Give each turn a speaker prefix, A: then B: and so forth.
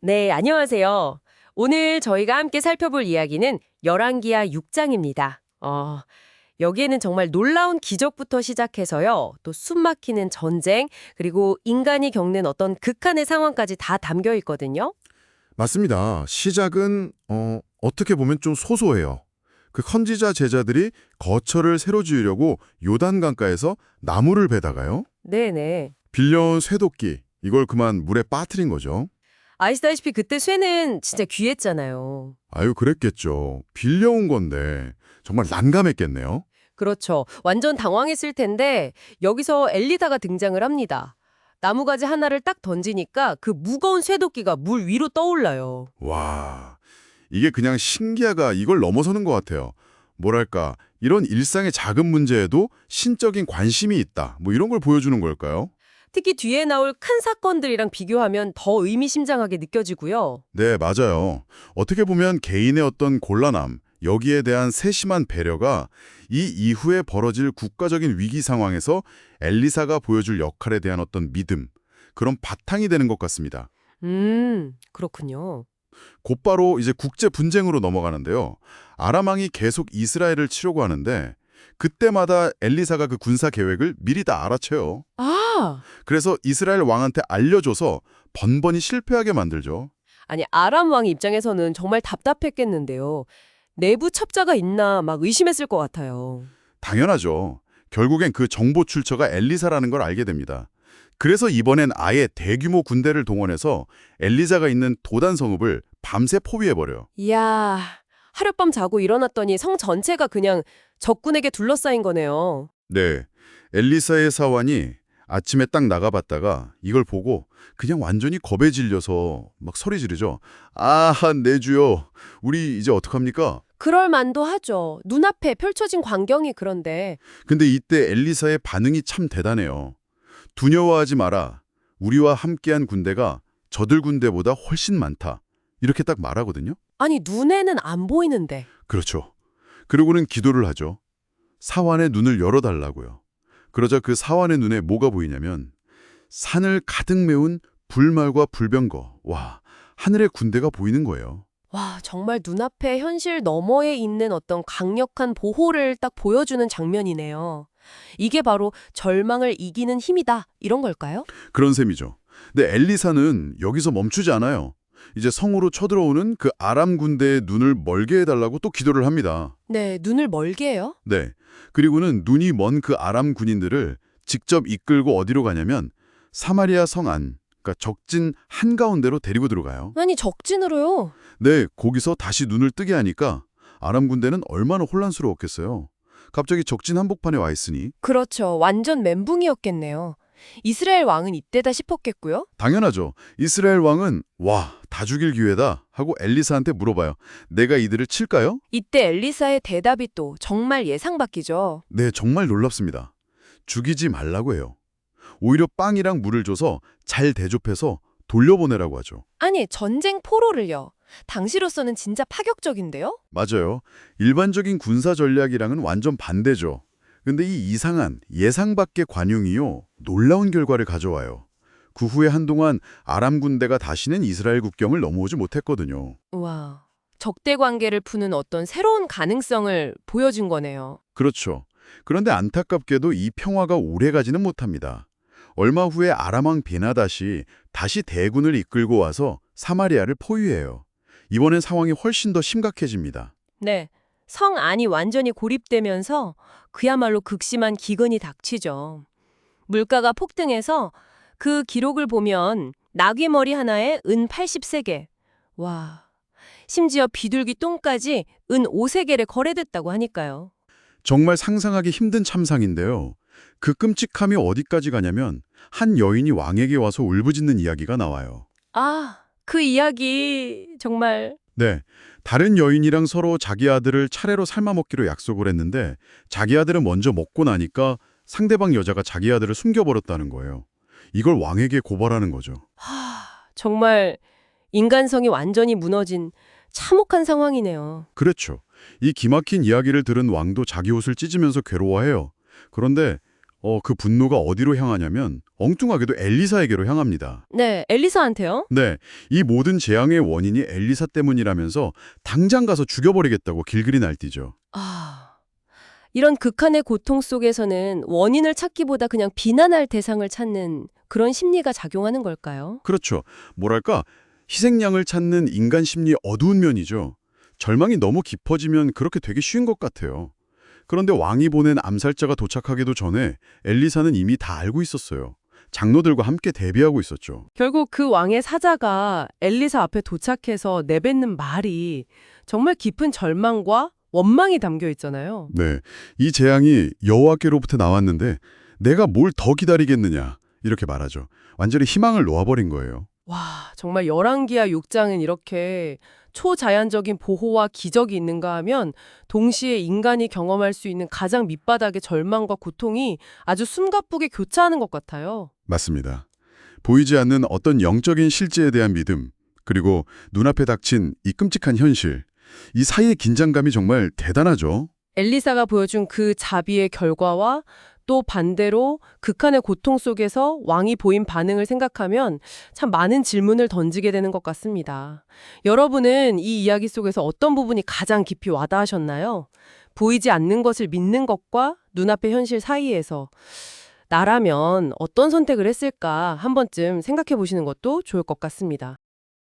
A: 네, 안녕하세요. 오늘 저희가 함께 살펴볼 이야기는 열왕기하 6장입니다. 여기에는 정말 놀라운 기적부터 시작해서요. 또 숨막히는 전쟁, 그리고 인간이 겪는 어떤 극한의 상황까지 다 담겨 있거든요.
B: 맞습니다. 시작은 어떻게 보면 좀 소소해요. 그 선지자 제자들이 거처를 새로 지으려고 요단강가에서 나무를 베다가요.
A: 네네.
B: 빌려온 쇠도끼, 이걸 그만 물에 빠뜨린 거죠.
A: 아시다시피 그때 쇠는 진짜 귀했잖아요.
B: 아유, 그랬겠죠. 빌려온 건데 정말 난감했겠네요.
A: 그렇죠. 완전 당황했을 텐데 여기서 엘리사가 등장을 합니다. 나무가지 하나를 딱 던지니까 그 무거운 쇠도끼가 물 위로 떠올라요.
B: 와, 이게 그냥 신기하가 이걸 넘어서는 것 같아요. 뭐랄까, 이런 일상의 작은 문제에도 신적인 관심이 있다. 뭐 이런 걸 보여주는 걸까요?
A: 특히 뒤에 나올 큰 사건들이랑 비교하면 더 의미심장하게 느껴지고요.
B: 네, 맞아요. 어떻게 보면 개인의 어떤 곤란함, 여기에 대한 세심한 배려가 이 이후에 벌어질 국가적인 위기 상황에서 엘리사가 보여줄 역할에 대한 어떤 믿음, 그런 바탕이 되는 것 같습니다.
A: 그렇군요.
B: 곧바로 이제 국제 분쟁으로 넘어가는데요. 아람 왕이 계속 이스라엘을 치려고 하는데 그때마다 엘리사가 그 군사 계획을 미리 다 알아채요.
A: 아!
B: 그래서 이스라엘 왕한테 알려줘서 번번이 실패하게 만들죠.
A: 아니, 아람 왕 입장에서는 정말 답답했겠는데요. 내부 첩자가 있나 막 의심했을 것 같아요.
B: 당연하죠. 결국엔 그 정보 출처가 엘리사라는 걸 알게 됩니다. 그래서 이번엔 아예 대규모 군대를 동원해서 엘리사가 있는 도단 성읍을 밤새 포위해버려요.
A: 이야, 하룻밤 자고 일어났더니 성 전체가 그냥 적군에게 둘러싸인 거네요.
B: 네, 엘리사의 사환이 아침에 딱 나가봤다가 이걸 보고 그냥 완전히 겁에 질려서 막 소리 지르죠. 아, 내 주여, 우리 이제 어떡합니까?
A: 그럴 만도 하죠. 눈앞에 펼쳐진 광경이 그런데.
B: 근데 이때 엘리사의 반응이 참 대단해요. 두려워하지 마라. 우리와 함께한 군대가 저들 군대보다 훨씬 많다. 이렇게 딱 말하거든요.
A: 아니, 눈에는 안 보이는데.
B: 그렇죠. 그러고는 기도를 하죠. 사환의 눈을 열어달라고요. 그러자 그 사환의 눈에 뭐가 보이냐면 산을 가득 메운 불말과 불병거. 와, 하늘의 군대가 보이는 거예요.
A: 와, 정말 눈앞에 현실 너머에 있는 어떤 강력한 보호를 딱 보여주는 장면이네요. 이게 바로 절망을 이기는 힘이다. 이런 걸까요?
B: 그런 셈이죠. 근데 엘리사는 여기서 멈추지 않아요. 이제 성으로 쳐들어오는 그 아람 군대의 눈을 멀게 해달라고 또 기도를 합니다.
A: 네, 눈을 멀게 해요?
B: 네. 그리고는 눈이 먼 그 아람 군인들을 직접 이끌고 어디로 가냐면 사마리아 성 안, 그러니까 적진 한가운데로 데리고 들어가요.
A: 아니, 적진으로요?
B: 네, 거기서 다시 눈을 뜨게 하니까 아람 군대는 얼마나 혼란스러웠겠어요. 갑자기 적진 한복판에 와 있으니.
A: 그렇죠. 완전 멘붕이었겠네요. 이스라엘 왕은 이때다 싶었겠고요.
B: 당연하죠. 이스라엘 왕은 와, 다 죽일 기회다 하고 엘리사한테 물어봐요. 내가 이들을 칠까요?
A: 이때 엘리사의 대답이 또 정말 예상 밖이죠.
B: 네, 정말 놀랍습니다. 죽이지 말라고 해요. 오히려 빵이랑 물을 줘서 잘 대접해서 돌려보내라고 하죠.
A: 아니, 전쟁 포로를요. 당시로서는 진짜 파격적인데요?
B: 맞아요. 일반적인 군사 전략이랑은 완전 반대죠. 근데 이 이상한 예상 밖의 관용이요, 놀라운 결과를 가져와요. 그 후에 한동안 아람 군대가 다시는 이스라엘 국경을 넘어오지 못했거든요.
A: 와, 적대 관계를 푸는 어떤 새로운 가능성을 보여준 거네요.
B: 그렇죠. 그런데 안타깝게도 이 평화가 오래가지는 못합니다. 얼마 후에 아람 왕 베나닷이 다시 대군을 이끌고 와서 사마리아를 포위해요. 이번엔 상황이 훨씬 더 심각해집니다.
A: 네, 성 안이 완전히 고립되면서 그야말로 극심한 기근이 닥치죠. 물가가 폭등해서 그 기록을 보면 나귀 머리 하나에 은 80세겔. 와, 심지어 비둘기 똥까지 은 5세겔에 거래됐다고 하니까요.
B: 정말 상상하기 힘든 참상인데요. 그 끔찍함이 어디까지 가냐면 한 여인이 왕에게 와서 울부짖는 이야기가 나와요.
A: 아, 그 이야기 정말.
B: 네, 다른 여인이랑 서로 자기 아들을 차례로 삶아먹기로 약속을 했는데 자기 아들은 먼저 먹고 나니까 상대방 여자가 자기 아들을 숨겨버렸다는 거예요. 이걸 왕에게 고발하는 거죠.
A: 정말 인간성이 완전히 무너진 참혹한 상황이네요.
B: 그렇죠. 이 기막힌 이야기를 들은 왕도 자기 옷을 찢으면서 괴로워해요. 그런데 그 분노가 어디로 향하냐면 엉뚱하게도 엘리사에게로 향합니다.
A: 네, 엘리사한테요?
B: 네, 이 모든 재앙의 원인이 엘리사 때문이라면서 당장 가서 죽여버리겠다고 길들이 날뛰죠.
A: 아, 이런 극한의 고통 속에서는 원인을 찾기보다 그냥 비난할 대상을 찾는 그런 심리가 작용하는 걸까요?
B: 그렇죠. 뭐랄까, 희생양을 찾는 인간 심리의 어두운 면이죠. 절망이 너무 깊어지면 그렇게 되기 쉬운 것 같아요. 그런데 왕이 보낸 암살자가 도착하기도 전에 엘리사는 이미 다 알고 있었어요. 장로들과 함께 대비하고 있었죠.
C: 결국 그 왕의 사자가 엘리사 앞에 도착해서 내뱉는 말이 정말 깊은 절망과 원망이 담겨 있잖아요.
B: 네, 이 재앙이 여호와께로부터 나왔는데 내가 뭘 더 기다리겠느냐 이렇게 말하죠. 완전히 희망을 놓아버린 거예요.
C: 와, 정말 열왕기하 6장은 이렇게 초자연적인 보호와 기적이 있는가 하면 동시에 인간이 경험할 수 있는 가장 밑바닥의 절망과 고통이 아주 숨가쁘게 교차하는 것 같아요.
B: 맞습니다. 보이지 않는 어떤 영적인 실제에 대한 믿음, 그리고 눈앞에 닥친 이 끔찍한 현실, 이 사이의 긴장감이 정말 대단하죠.
C: 엘리사가 보여준 그 자비의 결과와 또 반대로 극한의 고통 속에서 왕이 보인 반응을 생각하면 참 많은 질문을 던지게 되는 것 같습니다. 여러분은 이 이야기 속에서 어떤 부분이 가장 깊이 와닿으셨나요? 보이지 않는 것을 믿는 것과 눈앞의 현실 사이에서 나라면 어떤 선택을 했을까 한 번쯤 생각해 보시는 것도 좋을 것 같습니다.